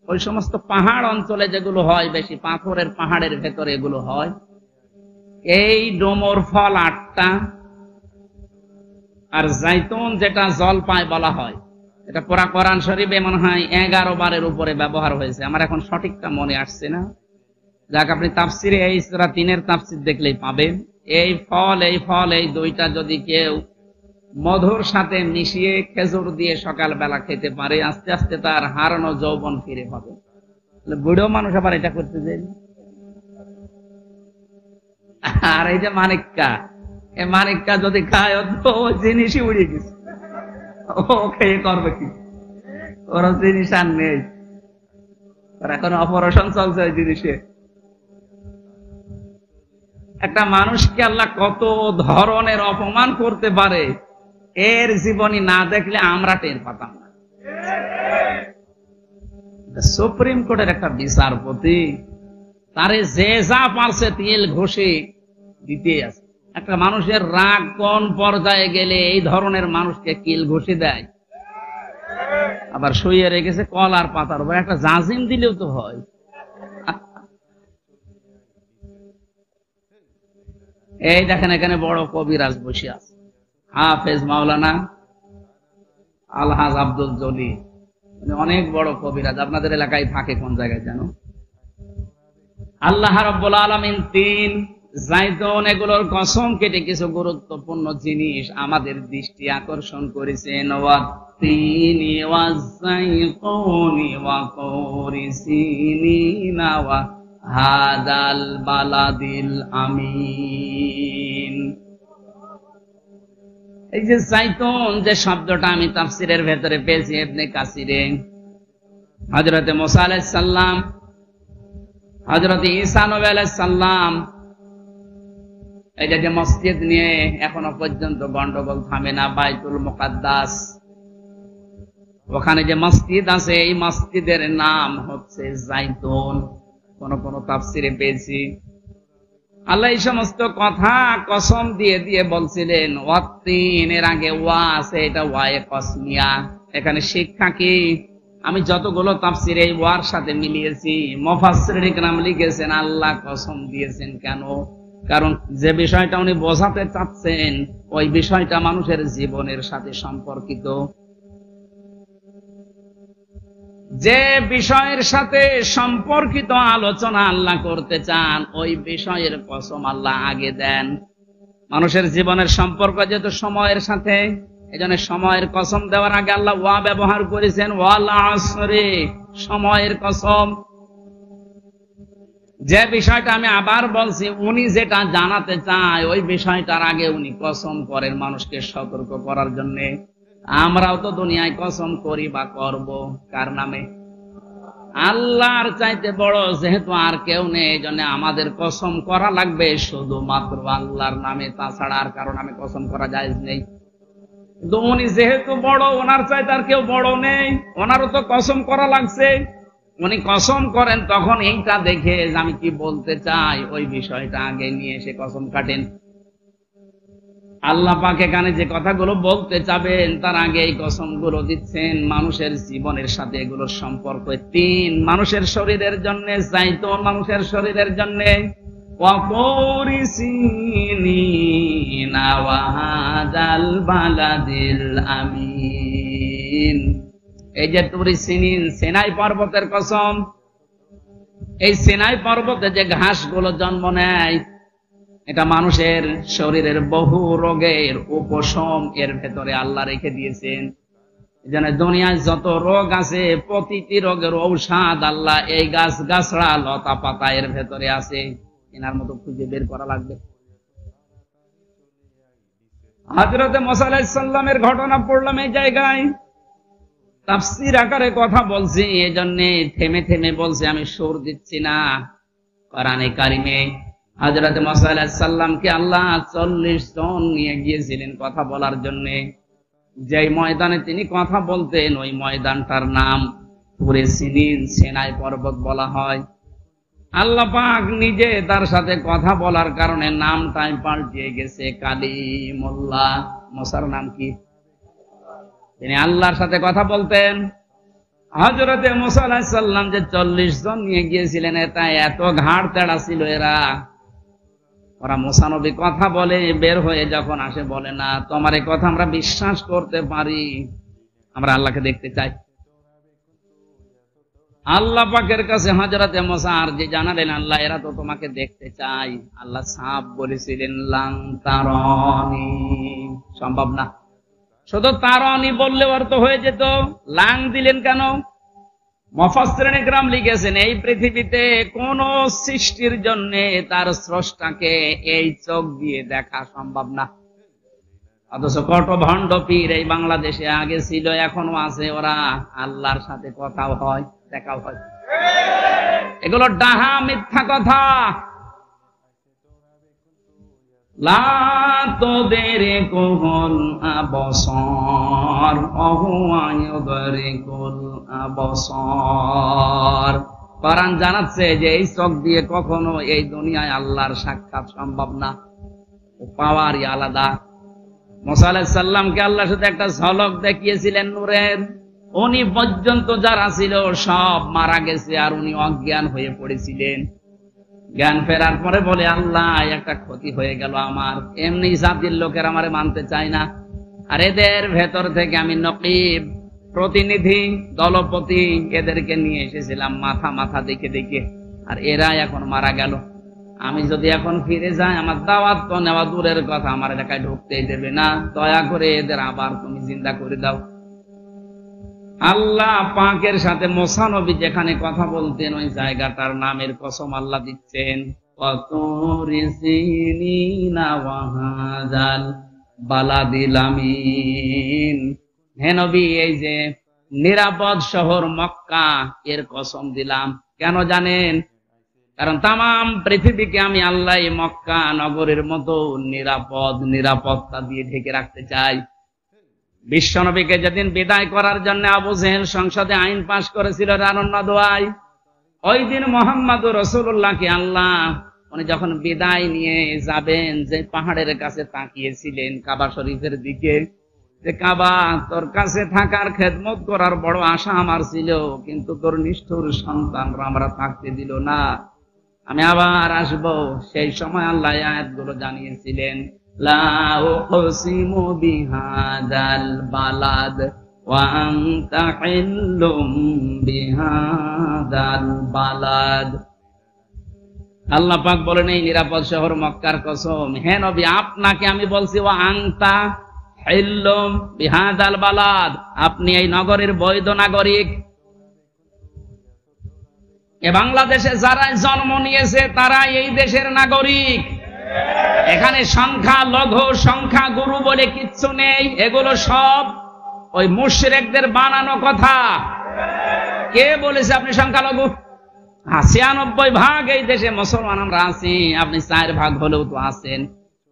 ওই সমস্ত পাহাড় অঞ্চলে যেগুলো হয় বেশি, পাথরের পাহাড়ের ভেতরে এগুলো হয়। এই ডোমর ফল 8টা। আর জাইতুন যেটা জলপাই বলা হয়, এটা পুরা কোরআন শরীফে মনে হয় 11 বারের উপরে ব্যবহার হয়েছে। আমার এখন সঠিকটা মনে আসছে না। যাক, আপনি তাফসিরে এই সূরা 3-এর তাফসির দেখলেই পাবেন। এই ফল এই দুইটা যদি কেউ মধুর সাথে মিশিয়ে খেজুর দিয়ে সকালবেলা খেতে পারে, আস্তে আস্তে তার হারানো যৌবন ফিরে পাবে। বুড়ো মানুষ আবার এটা করতে যায়। আর এই যে মানিক্কা, এই মানিক্কা যদি খায়, তো জিনিসই উড়ে গেছে, ও খেয়ে করবে কি? ওর জিনিস আর নেই, ওর এখন অপারেশন চলছে ওই জিনিসে। একটা মানুষকে আল্লাহ কত ধরনের অপমান করতে পারে, এর জীবনী না দেখলে আমরা টের পাতাম না। সুপ্রিম কোর্টের একটা বিচারপতি, তারে যে যা পারছে তেল ঘষে দিতে আছে। একটা মানুষের রাগ কোন পর্যায়ে গেলে এই ধরনের মানুষকে কিল ঘষে দেয়, আবার শুয়ে রেখেছে কলার পাতার উপর। একটা জাজিম দিলেও তো হয়। এই দেখেন এখানে বড় কবিরাজ বসে আছে, হাফেজ মাওলানা আলহাজ আব্দুল জলিল, অনেক বড় কবিরাজ। আপনাদের এলাকায় থাকে কোন জায়গায় জানো? আল্লাহ রাব্বুল আলামিন তিন, জাইতুন এগুলোর কসম কেটে কিছু গুরুত্বপূর্ণ জিনিস আমাদের দৃষ্টি আকর্ষণ করেছেন। ওয়াত্তিনি ওয়াজ্জাইতুনি ওয়া তুরি সিনিনা ওয়া হাদাল বালাদিল আমিন। এই যে জাইতুন যে শব্দটা আমি তাফসিরের ভেতরে পেয়েছি ইবনে কাসিরে, হযরতে মুসা আলাইহিস সালাম, হযরতে ঈসা নবী আলাইহিস সালাম, এই যে মসজিদ নিয়ে এখনো পর্যন্ত গন্ডগোল থামে না, বাইতুল মুকাদ্দাস, ওখানে যে মসজিদ আছে এই মসজিদের নাম হচ্ছে জাইতুন। কোন কোন তাফসিরে পেয়েছি আল্লাহ এই সমস্ত কথা কসম দিয়ে দিয়ে বলছিলেন। ওয়াত্তিন এর আগে ওয়া আছে, এটা ওয়ায়ে কসমিয়া। এখানে শিক্ষা কি? আমি যতগুলো তাফসিরে এই ওয়ার সাথে মিলিয়েছি, মুফাসসিরিন কেরাম লিখেছেন আল্লাহ কসম দিয়েছেন কেন? কারণ যে বিষয়টা উনি বোঝাতে চাচ্ছেন ওই বিষয়টা মানুষের জীবনের সাথে সম্পর্কিত। যে বিষয়ের সাথে সম্পর্কিত আলোচনা আল্লাহ করতে চান ওই বিষয়ের কসম আল্লাহ আগে দেন। মানুষের জীবনের সম্পর্ক যেহেতু সময়ের সাথে, এজন্য সময়ের কসম দেওয়ার আগে আল্লাহ ওয়া ব্যবহার করেছেন, ওয়াল আসরি, সময়ের কসম। যে বিষয়টা আমি আবার বলছি, উনি যেটা জানাতে চায় ওই বিষয়টার আগে উনি কসম করেন মানুষকে সতর্ক করার জন্য। আমরাও তো দুনিয়ায় কসম করি বা করব কার নামে? আল্লাহর চাইতে বড় যেহেতু আর কেউ নেই, এই জন্য আমাদের কসম করা লাগবে শুধুমাত্র আল্লাহর নামে, তাছাড়া আর কারো নামে কসম করা জায়েজ নেই। কিন্তু উনি যেহেতু বড়, ওনার চাইতে আর কেউ বড় নেই, ওনারও তো কসম করা লাগছে। উনি কসম করেন তখন এইটা দেখে যে আমি কি বলতে চাই ওই বিষয়টা আগে নিয়ে এসে কসম কাটেন। আল্লাহ পাক এখানে যে কথাগুলো বলতে চাবেন তার আগে এই কসমগুলো দিচ্ছেন মানুষের জীবনের সাথে এগুলোর সম্পর্ক। তিন, মানুষের শরীরের জন্য জাইতুন, মানুষের শরীরের জন্য ওয়া তুরি সিনিনা ওয়া হাদাল বালাদিল আমিন। এই যে তুরি সিনিন, সিনাই পর্বতের কসম। এই সিনাই পর্বতে যে ঘাসগুলো জন্ম নেয় এটা মানুষের শরীরের বহু রোগের উপশম এর ভেতরে আল্লাহ রেখে দিয়েছেন। যেন দুনিয়ায় যত রোগ আছে প্রতিটি রোগের ঔষধ আল্লাহ এই গাছ গাছড়া লতা পাতা এর ভেতরে আছে। এনার মতো খুঁজে বের করা লাগবে। হযরতে মুসা আলাইহিস সালামের ঘটনা পড়লাম এই জায়গায়, তাফসীর আকারে কথা বলছি, এজন্য থেমে থেমে বলছি, আমি সুর দিচ্ছি না। কোরআনে কারিমে হযরতে মুসা আলাইহিস সালামকে আল্লাহ 40 জন নিয়ে গিয়েছিলেন কথা বলার জন্য। যেই ময়দানে তিনি কথা বলতেন ওই ময়দানটার নাম তুরে সিনিন, সিনাই পর্বত বলা হয়। আল্লাহ পাক নিজে তার সাথে কথা বলার কারণে নামটাই পাল্টিয়ে গেছে কালিমুল্লাহ। মুসার নাম কি? তিনি আল্লাহর সাথে কথা বলতেন। হযরতে মুসা আলাইহিস সালাম যে 40 জন নিয়ে গিয়েছিলেন, এটা এত ঘাড় তেড়া ছিল ওরা মুসা নবী কথা বলে বের হয়ে যখন আসে বলে না তোমার এই কথা আমরা বিশ্বাস করতে পারি, আমরা আল্লাহকে দেখতে চাই। আল্লাহ পাকের কাছে হযরতে মুসা আরজি জানালেন, আল্লাহ এরা তো তোমাকে দেখতে চাই। আল্লাহ সাফ বলেছিলেন লান তারানি, সম্ভব না। শুধু তারানি বললে অর্থ হয়ে যেত, লাং দিলেন কেন? মুফাসসিরিন কেরাম লিখেছেন এই পৃথিবীতে কোন সৃষ্টির জন্য তার স্রষ্টাকে এই চোখ দিয়ে দেখা সম্ভব না। অথচ কত ভণ্ড পীর এই বাংলাদেশে আগে ছিল, এখনো আছে, ওরা আল্লাহর সাথে কথাও হয়, দেখাও হয়। এগুলো ডাহা মিথ্যা কথা। লা তুদরিকুল আবসার ওয়া হুয়া ইউদরিকুল আবসার। কোরআন জানাচ্ছে যে এই চোখ দিয়ে কখনো এই দুনিয়ায় আল্লাহর সাক্ষাৎ সম্ভব না, পাওয়ারই আলাদা। মুসা আলাইহিস সালামকে আল্লাহ শুধু একটা ঝলক দেখিয়েছিলেন নূরের, উনি পর্যন্ত যারা ছিল সব মারা গেছে আর উনি অজ্ঞান হয়ে পড়েছিলেন। জ্ঞান ফেরার পরে বলে, আল্লাহ একটা ক্ষতি হয়ে গেল আমার, এমনি জাতির লোকের আমারে মানতে চায় না, আর এদের ভেতর থেকে আমি নকিব প্রতিনিধি দলপতি এদেরকে নিয়ে এসেছিলাম মাথা মাথা দেখে দেখে, আর এরা এখন মারা গেল। আমি যদি এখন ফিরে যাই, আমার দাওয়াত তো নেওয়া দূরের কথা, আমার এলাকায় ঢুকতেই দেবে না, দয়া করে এদের আবার তুমি জিন্দা করে দাও। আল্লাহ পাকের সাথে মুসা নবী যেখানে কথা বলতেন ওই জায়গাটার নামের কসম আল্লাহ দিচ্ছেন, ওয়াতুরি সিনিনা ওয়া হাযাল বালাদিল আমিন। হে নবী, এই যে নিরাপদ শহর মক্কা, এর কসম দিলাম। কেন জানেন? কারণ তামাম পৃথিবীকে আমি আল্লাহ মক্কা নগরের মতো নিরাপত্তা দিয়ে ঢেকে রাখতে চাই। বিশ্বনবীকে যেদিন বিদায় করার জন্য আবু জেহেল সংসদে আইন পাশ করেছিল রানন্না দোয়ায়, ওই দিন মুহাম্মদুর রাসূলুল্লাহকে আল্লাহ উনি যখন বিদায় নিয়ে যাবেন, যে পাহাড়ের কাছে তাকিয়েছিলেন কাবা শরীফের দিকে, যে কাবা, তোর কাছে থাকার খেদমত করার বড় আশা আমার ছিল, কিন্তু তোর নিষ্ঠুর সন্তানরা আমরা থাকতে দিল না, আমি আবার আসব। সেই সময় আল্লাহ আয়াতগুলো জানিয়েছিলেন, লা উকসিমু বিহাদাল বালাদ ওয়া আনতা হিল্লুম বিহাদাল বালাদ। আল্লাহ পাক বলেন, এই নিরাপদ শহর মক্কার কসম, হে নবী আপনাকে আমি বলছি, ওয়া আনতা হিল্লুম বিহাদাল বালাদ, আপনি এই নগরের বৈধ নাগরিক। এ বাংলাদেশে যারা জন্ম নিয়েছে তারা এই দেশের নাগরিক। এখানে সংখ্যা লঘু সংখ্যা গুরু বলে কিচ্ছু নেই, এগুলো সব ওই মুশরিকদের বানানো কথা। কে বলেছে আপনি সংখ্যালঘু? 96% এই দেশে মুসলমান আমরা আছি, আপনি 4% হলেও তো আছেন।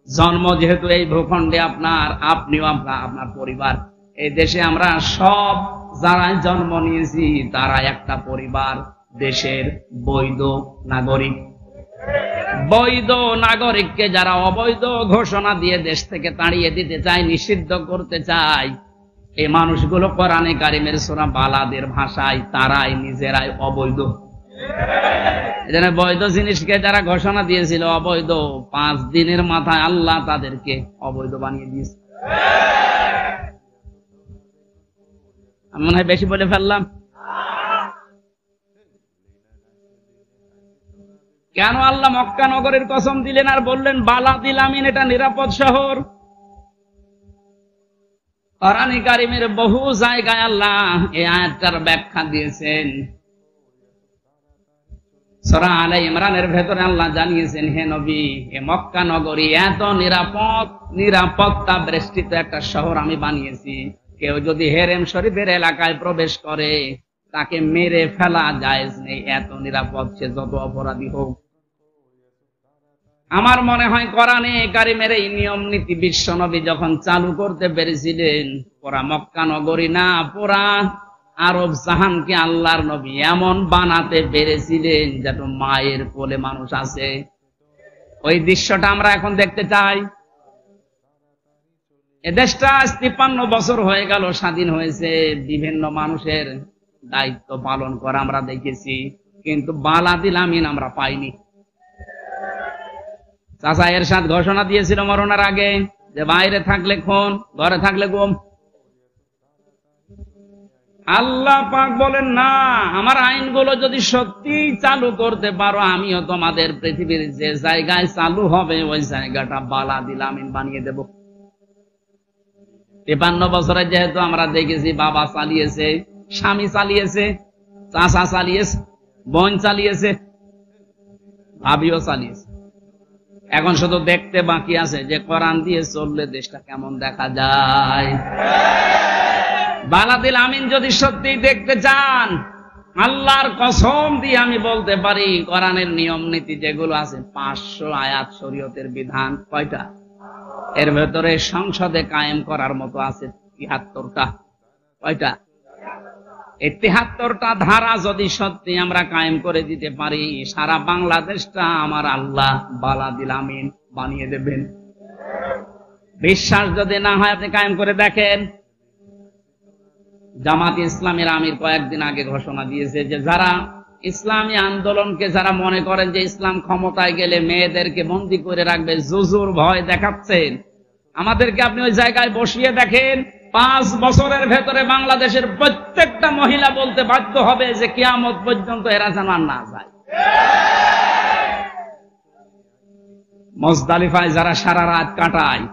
জন্ম যেহেতু এই ভূখণ্ডে আপনার, আপনিও আপনার পরিবার, এই দেশে আমরা সব যারা জন্ম নিয়েছি তারা একটা পরিবার, দেশের বৈধ নাগরিক। বৈধ নাগরিককে যারা অবৈধ ঘোষণা দিয়ে দেশ থেকে তাড়িয়ে দিতে চায়, নিষিদ্ধ করতে চায়, এই মানুষগুলো কোরআনে কারিমের সূরা বালাদের ভাষায় তারাই নিজেরাই অবৈধ। এজন্য বৈধ জিনিসকে যারা ঘোষণা দিয়েছিল অবৈধ, 5 দিনের মাথায় আল্লাহ তাদেরকে অবৈধ বানিয়ে দিয়েছে। আমি মনে হয় বেশি বলে ফেললাম। কেন আল্লাহ মক্কা নগরের কসম দিলেন আর বললেন বালাদিল আমিন, এটা নিরাপদ শহর? কোরআনে কারিমের বহু জায়গায় আল্লাহ এই আয়াতটার ব্যাখ্যা দিয়েছেন। সূরা আলে ইমরানের ভেতরে আল্লাহ জানিয়েছেন, হে নবী, এ মক্কা নগরী এত নিরাপত্তা বেষ্টিত একটা শহর আমি বানিয়েছি, কেউ যদি হেরেম শরীফের এলাকায় প্রবেশ করে তাকে মেরে ফেলা জায়েজ নেই, এত নিরাপদ, সে যত অপরাধী হোক। আমার মনে হয় কোরআনে কারিমের এই নিয়ম নীতি বিশ্বনবী যখন চালু করতে পেরেছিলেন, পুরা মক্কা নগরী না, পুরা আরব জাহানকে আল্লাহর নবী এমন বানাতে পেরেছিলেন যেন মায়ের কোলে মানুষ আছে। ওই দৃশ্যটা আমরা এখন দেখতে চাই। এ দেশটা 53 বছর হয়ে গেল স্বাধীন হয়েছে, বিভিন্ন মানুষের দায়িত্ব পালন করা আমরা দেখেছি, কিন্তু বালাদিল আমিন আমরা পাইনি। চাচা এরশাদ ঘোষণা দিয়েছিল মরণের আগে যে বাইরে থাকলে খুন, ঘরে থাকলে গুম। আল্লাহ পাক বলেন, না, আমার আইনগুলো যদি সত্যি চালু করতে পারো, আমিও তোমাদের পৃথিবীর যে জায়গায় চালু হবে ওই জায়গাটা বালাদিল আমিন বানিয়ে দেব। 53 বছরে যেহেতু আমরা দেখেছি, বাবা চালিয়েছে, স্বামী চালিয়েছে, চাচা চালিয়েছে, বোন চালিয়েছে, ভাবিও চালিয়েছে, এখন শুধু দেখতে বাকি আছে যে কোরআন দিয়ে চললে দেশটা কেমন দেখা যায়। বালাদিল আমিন যদি সত্যি দেখতে চান, আল্লাহর কসম দিয়ে আমি বলতে পারি, কোরআনের নিয়ম নীতি যেগুলো আছে, 500 আয়াত শরীয়তের বিধান, কয়টা? এর ভেতরে সংসদে কায়েম করার মতো আছে 73টা। কয়টা? 73টা ধারা যদি সত্যি আমরা কায়েম করে দিতে পারি, সারা বাংলাদেশটা আমার আল্লাহ বালাদিল আমিন বানিয়ে দেবেন। বিশ্বাস যদি না হয় আপনি কায়েম করে দেখেন। জামাত ইসলামের আমির কয়েকদিন আগে ঘোষণা দিয়েছে যে যারা ইসলামী আন্দোলনকে যারা মনে করেন যে ইসলাম ক্ষমতায় গেলে মেয়েদেরকে বন্দী করে রাখবে, জুজুর ভয় দেখাচ্ছেন। আমাদেরকে আপনি ওই জায়গায় বসিয়ে দেখেন, 5 বছরের ভেতরে বাংলাদেশের প্রত্যেকটা মহিলা বলতে বাধ্য হবে যে কিয়ামত পর্যন্ত এরা যেন আর না যায়। মুজদালিফায় যারা সারা রাত কাটায়,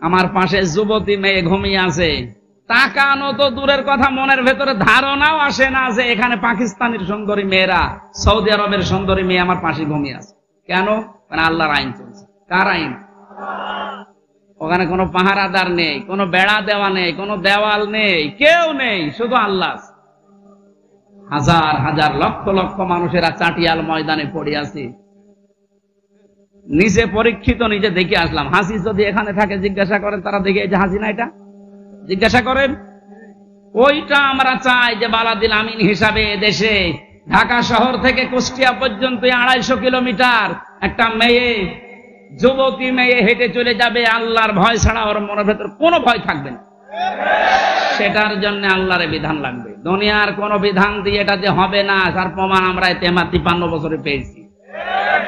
আমার পাশে যুবতী মেয়ে ঘুমিয়ে আছে, তাকানো তো দূরের কথা, মনের ভেতরে ধারণাও আসে না যে এখানে পাকিস্তানের সুন্দরী মেয়েরা, সৌদি আরবের সুন্দরী মেয়ে আমার পাশে ঘুমিয়ে আছে। কেন? মানে আল্লাহর আইন চলছে। কার আইন? ওখানে কোনো পাহারাদার নেই, কোনো বেড়া দেওয়া নেই, কোনো দেওয়াল নেই, কেউ নেই, শুধু আল্লাহ। হাজার হাজার লক্ষ লক্ষ মানুষেরা চাটিয়াল ময়দানে পড়ে আছে। নিজে পরীক্ষিত, নিজে দেখে আসলাম। হাসি যদি এখানে থাকে জিজ্ঞাসা করেন, তারা দেখে এই যে হাসিনা, এটা জিজ্ঞাসা করেন। ওইটা আমরা চাই যে বালাদিল আমিন হিসাবে দেশে ঢাকা শহর থেকে কুষ্টিয়া পর্যন্ত 250 কিলোমিটার একটা মেয়ে, যুবতী মেয়ে হেঁটে চলে যাবে, আল্লাহর ভয় ছাড়া ওর মনের ভেতর কোনো ভয় থাকবে না। সেটার জন্য আল্লাহর বিধান লাগবে। দুনিয়ার কোন বিধান দিয়ে এটা যে হবে না, তার প্রমাণ আমরা 53 বছরে পেয়েছি।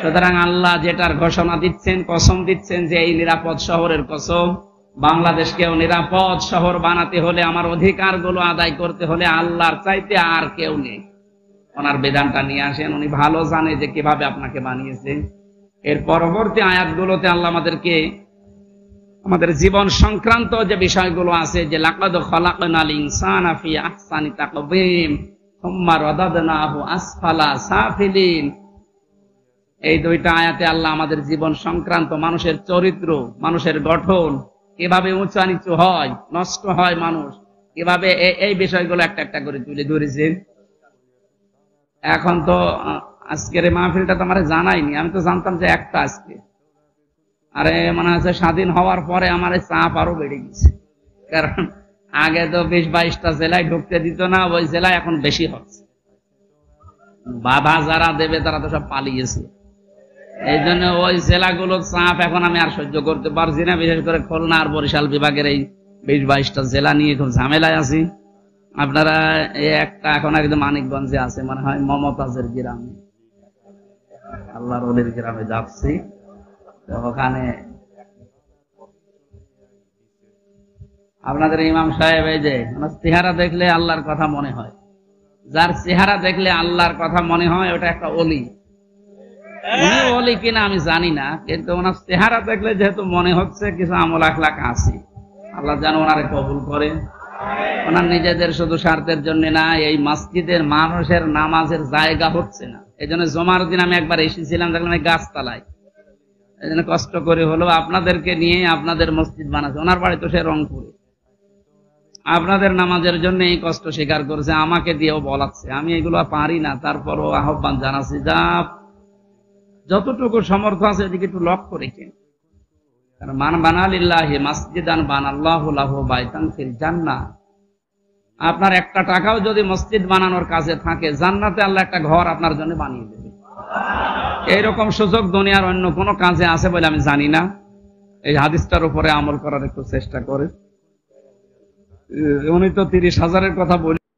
সুতরাং আল্লাহ যেটার ঘোষণা দিচ্ছেন, কসম দিচ্ছেন যে এই নিরাপদ শহরের কসম, বাংলাদেশকেও নিরাপদ শহর বানাতে হলে, আমার অধিকারগুলো আদায় করতে হলে আল্লাহর চাইতে আর কেউ নেই। ওনার বিধানটা নিয়ে আসেন, উনি ভালো জানে যে কিভাবে আপনাকে বানিয়েছে। এর পরবর্তী আয়াতগুলোতে আল্লাহ আমাদেরকে আমাদের জীবন সংক্রান্ত যে বিষয়গুলো আছে, যে লাকাদ খালাকনাল ইনসানা ফি আহসানি তাকওয়িম সুম্মা রাদাদনাহু আসফালা সাফিলিন, এই 2টা আয়াতে আল্লাহ আমাদের জীবন সংক্রান্ত, মানুষের চরিত্র, মানুষের গঠন, কিভাবে উঁচা নিচু হয়, নষ্ট হয় মানুষ, কিভাবে এই বিষয়গুলো একটা একটা করে তুলে ধরেছেন। এখন তো আজকের এই মাহফিলটা তো আমার জানাইনি, আমি তো জানতাম যে একটা আজকে। আরে মনে হচ্ছে স্বাধীন হওয়ার পরে আমার চাপ আরো বেড়ে গেছে, কারণ আগে তো 20-22টা জেলায় ঢুকতে দিত না, ওই জেলায় এখন বেশি হচ্ছে। বাধা যারা দেবে তারা তো সব পালিয়েছে, এই জন্য ওই জেলাগুলোর চাপ এখন আমি আর সহ্য করতে পারছি না। বিশেষ করে খুলনা আর বরিশাল বিভাগের এই 20-22টা জেলা নিয়ে খুব ঝামেলায় আছি। আপনারা এই একটা এখন একদম মানিকগঞ্জে আছে, মনে হয় মমতাজের গ্রামে, আল্লাহর ওলির গ্রামে যাচ্ছি। ওখানে আপনাদের ইমাম সাহেব, এই যে ওনার চেহারা দেখলে আল্লাহর কথা মনে হয়, যার চেহারা দেখলে আল্লাহর কথা মনে হয় ওটা একটা ওলি। উনি ওলি কিনা আমি জানি না, কিন্তু ওনার চেহারা দেখলে যেহেতু মনে হচ্ছে কিছু আমল আখলাক আছে। আল্লাহ যেন ওনারে কবুল করে। ওনার নিজেদের শুধু স্বার্থের জন্য না, এই মসজিদের মানুষের নামাজের জায়গা হচ্ছে না, এই জন্য জমার দিন আমি একবার এসেছিলাম, দেখলাম এই গাছতলায়, এই জন্য কষ্ট করে হলো আপনাদেরকে নিয়ে আপনাদের মসজিদ বানাচ্ছে। ওনার বাড়ি তো সে রংপুরে, আপনাদের নামাজের জন্য এই কষ্ট স্বীকার করেছে, আমাকে দিয়েও বলাচ্ছে। আমি এগুলো পারি না, তারপরও আহ্বান জানাচ্ছি, যা যতটুকু সমর্থ আছে এদিকে একটু লক্ষ্য রেখেন। কারণ মান বানালিল্লাহি মাসজিদান বানাল্লাহু লাহু বাইতান ফিল জান্নাহ, আপনার একটা টাকাও যদি মসজিদ বানানোর কাজে থাকে, জান্নাতে আল্লাহ একটা ঘর আপনার জন্য বানিয়ে দেবে। এইরকম সুযোগ দুনিয়ার অন্য কোনো কাজে আছে বলে আমি জানি না। এই হাদিসটার উপরে আমল করার একটু চেষ্টা করে। উনি তো 30,000-এর কথা বলে